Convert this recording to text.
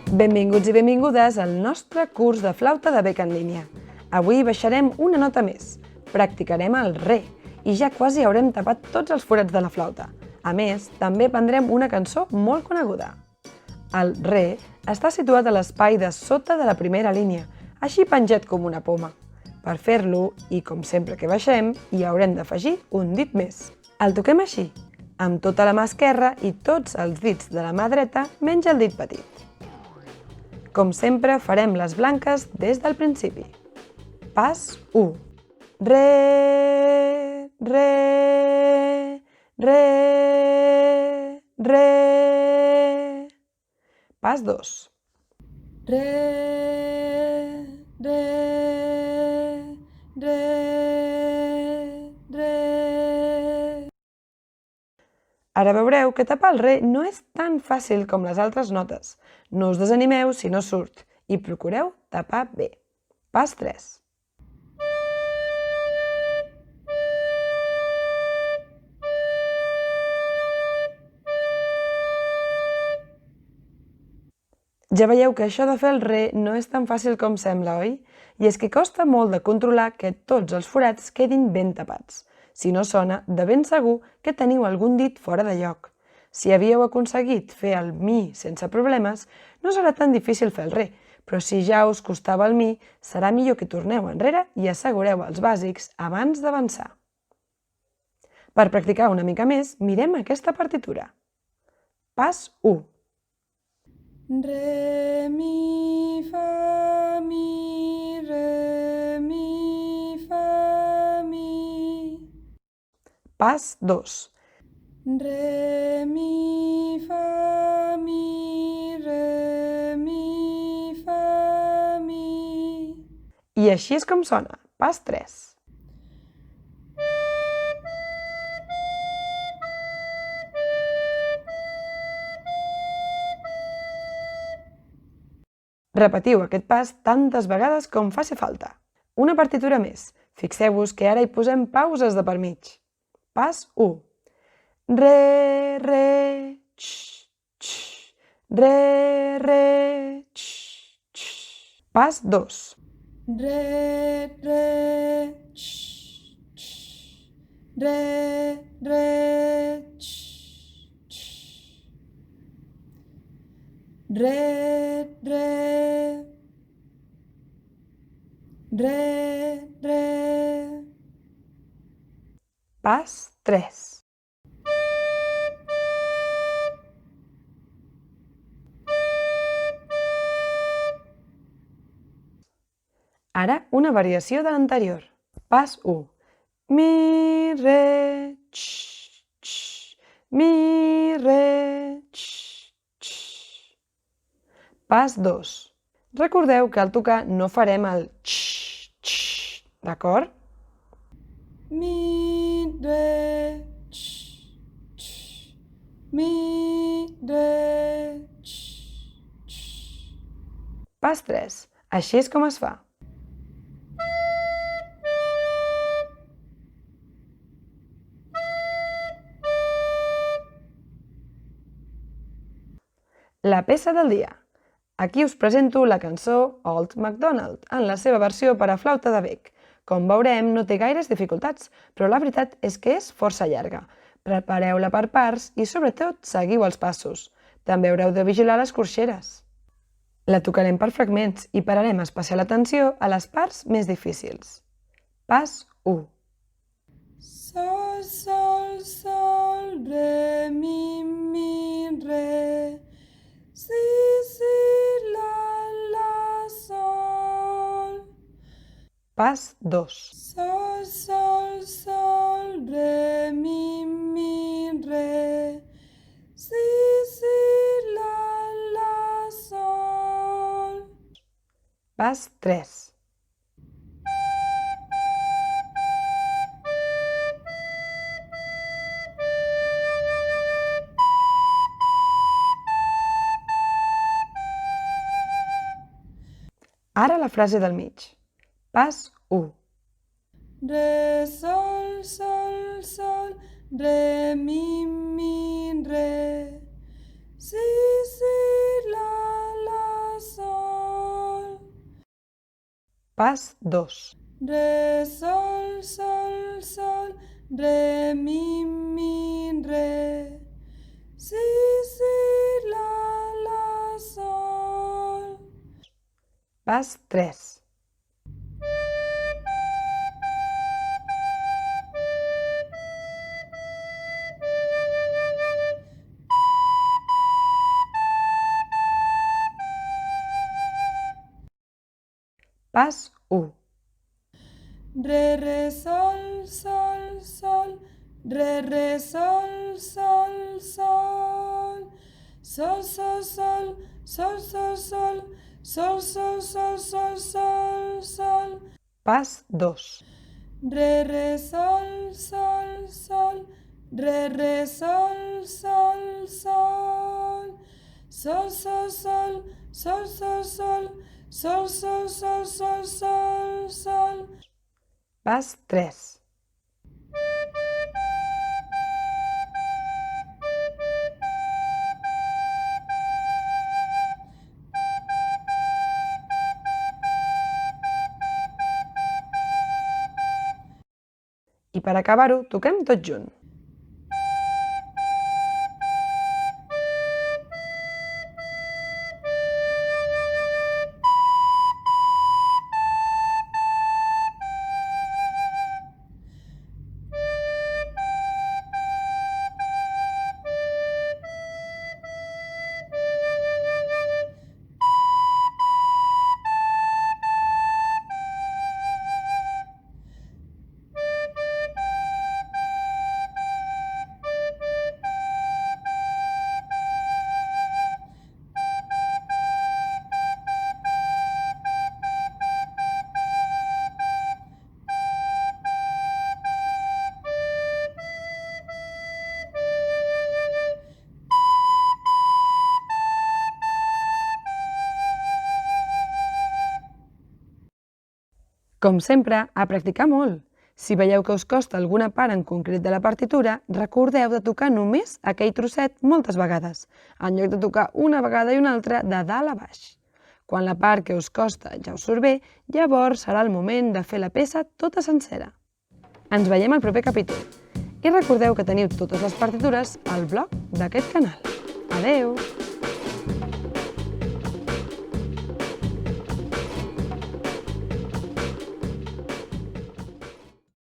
Benvinguts i benvingudes al nostre curs de flauta de bec en línia. Avui baixarem una nota més, practicarem el re i ja quasi haurem tapat tots els forats de la flauta. A més, també aprendrem una cançó molt coneguda. El re està situat a l'espai de sota de la primera línia, així penjat com una poma. Per fer-lo, i com sempre que baixem, hi haurem d'afegir un dit més. El toquem així, amb tota la mà esquerra i tots els dits de la mà dreta menys el dit petit. Com sempre, farem les blanques des del principi. Pas 1. Re, re, re, re. Pas 2. Re, re, re, re. Ara veureu que tapar el re no és tan fàcil com les altres notes. No us desanimeu si no surt i procureu tapar bé. Pas 3. Ja veieu que això de fer el re no és tan fàcil com sembla, oi? I és que costa molt de controlar que tots els forats quedin ben tapats. Si no sona, de ben segur que teniu algun dit fora de lloc. Si havíeu aconseguit fer el mi sense problemes, no serà tan difícil fer el re, però si ja us costava el mi, serà millor que torneu enrere i assegureu els bàsics abans d'avançar. Per practicar una mica més, mirem aquesta partitura. Pas 1. Re, mi, fa, mi, re, mi, fa, mi. Pas 2. Re, mi, fa, mi, re, mi, fa, mi. I així és com sona. Pas 3. Repetiu aquest pas tantes vegades com faci falta. Una partitura més. Fixeu-vos que ara hi posem pauses de per mig. Pas 1. Re, re, x, x. Re, re, x, x. Pas 2. Re, re, x, x. Re, re, x, x. Re, re, re, re. Pas 3. Ara una variació de l'anterior. Pas 1. Mi, re, x, x. Mi, re, x, x. Pas 2. Recordeu que al tocar no farem el x, x, d'acord? Mi, re, x, x. Mi, re, x, x. Pas 3. Així és com es fa. La peça del dia. Aquí us presento la cançó Old MacDonald, en la seva versió per a flauta de bec. Com veurem, no té gaires dificultats, però la veritat és que és força llarga. Prepareu-la per parts i, sobretot, seguiu els passos. També haureu de vigilar les corxeres. La tocarem per fragments i pararem especial atenció a les parts més difícils. Pas 1. Sol, sol, sol, re, mi, re. Si, si, la, sol. Pas 2. Sol, sol, sol, re, mi, re. Si, si, la, sol. Pas 3. Ara la frase del mig. Pas 1. Re, sol, sol, sol, re, mi, re. Si, si, la, Pas 2. Re, sol, sol, sol, re, mi, re. Si, la, sol. Pas 3. Pas 1. Re, sol, sol, sol, re, sol, sol, sol. Sol, sol, sol, sol, sol, sol, sol, sol, sol, sol, sol, sol. Pas 2. Re, sol, sol, sol, re, sol, sol, sol. Sol, sol, sol, sol, sol, sol, sol, sol, sol, sol, sol, sol. Pas 3. I per acabar-ho, toquem tot junt. Com sempre, a practicar molt. Si veieu que us costa alguna part en concret de la partitura, recordeu de tocar només aquell trosset moltes vegades, en lloc de tocar una vegada i una altra de dalt a baix. Quan la part que us costa ja us surt bé, llavors serà el moment de fer la peça tota sencera. Ens veiem al proper capítol. I recordeu que teniu totes les partitures al blog d'aquest canal. Adeu!